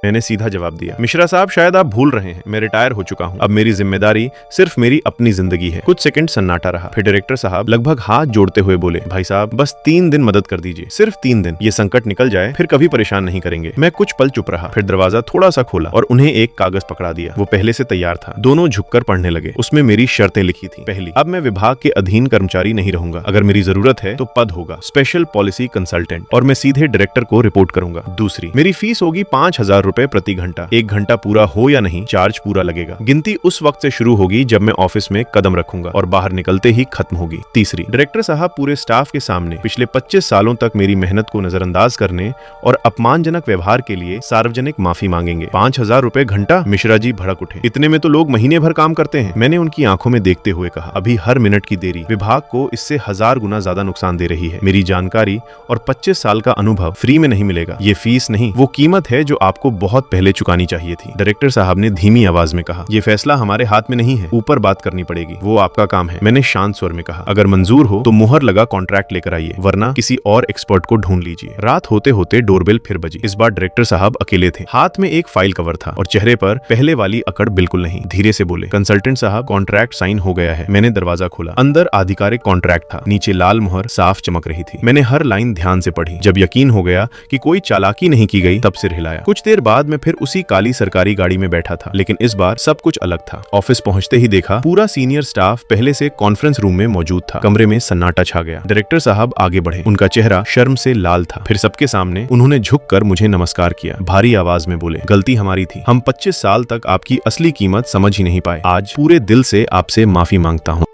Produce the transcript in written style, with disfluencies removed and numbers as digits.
मैंने सीधा जवाब दिया, मिश्रा साहब शायद आप भूल रहे हैं, मैं रिटायर हो चुका हूँ। अब मेरी जिम्मेदारी सिर्फ मेरी अपनी जिंदगी है। कुछ सेकंड सन्नाटा रहा, फिर डायरेक्टर साहब लगभग हाथ जोड़ते हुए बोले, भाई साहब बस 3 दिन मदद कर दीजिए, सिर्फ 3 दिन। ये संकट निकल जाए फिर कभी परेशान नहीं करेंगे। मैं कुछ पल चुप रहा, फिर दरवाजा थोड़ा सा खोला और उन्हें एक कागज पकड़ा दिया। वो पहले से तैयार था। दोनों झुककर पढ़ने लगे। उसमें मेरी शर्तें लिखी थी। पहली, अब मैं विभाग के अधीन कर्मचारी नहीं रहूंगा। अगर मेरी जरूरत है तो पद होगा स्पेशल पॉलिसी कंसल्टेंट और मैं सीधे डायरेक्टर को रिपोर्ट करूंगा। दूसरी, मेरी फीस होगी 5,000 रुपए प्रति घंटा। 1 घंटा पूरा हो या नहीं, चार्ज पूरा लगेगा। गिनती उस वक्त से शुरू होगी जब मैं ऑफिस में कदम रखूंगा और बाहर निकलते ही खत्म होगी। तीसरी, डायरेक्टर साहब पूरे स्टाफ के सामने पिछले 25 सालों तक मेरी मेहनत को नजरअंदाज करने और अपमानजनक व्यवहार के लिए सार्वजनिक माफी मांगेंगे। 5,000 रुपए घंटा? मिश्रा जी भड़क उठे, इतने में तो लोग महीने भर काम करते हैं। मैंने उनकी आंखों में देखते हुए कहा, अभी हर मिनट की देरी विभाग को इससे 1000 गुना ज्यादा नुकसान दे रही है। मेरी जानकारी और 25 साल का अनुभव फ्री में नहीं मिलेगा। ये फीस नहीं, वो कीमत है जो आपको बहुत पहले चुकानी चाहिए थी। डायरेक्टर साहब ने धीमी आवाज में कहा, ये फैसला हमारे हाथ में नहीं है, ऊपर बात करनी पड़ेगी, वो आपका काम है। मैंने शांत स्वर में कहा, अगर मंजूर हो तो मुहर लगा कॉन्ट्रैक्ट लेकर आइए, वरना किसी और एक्सपर्ट को ढूंढ लीजिए। रात होते होते डोरबेल फिर बजी। इस बार डायरेक्टर साहब अकेले थे। हाथ में एक फाइल कवर था और चेहरे पर पहले वाली अकड़ बिल्कुल नहीं। धीरे से बोले, कंसल्टेंट साहब कॉन्ट्रैक्ट साइन हो गया है। मैंने दरवाजा खोला। अंदर आधिकारिक कॉन्ट्रैक्ट था। नीचे लाल मुहर साफ चमक रही थी। मैंने हर लाइन ध्यान से पढ़ी। जब यकीन हो गया कि कोई चालाकी नहीं की गई, तब सिर हिलाया। कुछ देर बाद मैं फिर उसी काली सरकारी गाड़ी में बैठा था, लेकिन इस बार सब कुछ अलग था। ऑफिस पहुंचते ही देखा पूरा सीनियर स्टाफ पहले से कॉन्फ्रेंस रूम में मौजूद था। कमरे में सन्नाटा छा गया। डायरेक्टर साहब आगे बढ़े। उनका चेहरा शर्म से लाल था। फिर सबके सामने उन्होंने झुककर मुझे नमस्कार किया। भारी आवाज में बोले, गलती हमारी थी। हम 25 साल तक आपकी असली कीमत समझ ही नहीं पाए। आज पूरे दिल से आपसे माफी मांगता हूँ।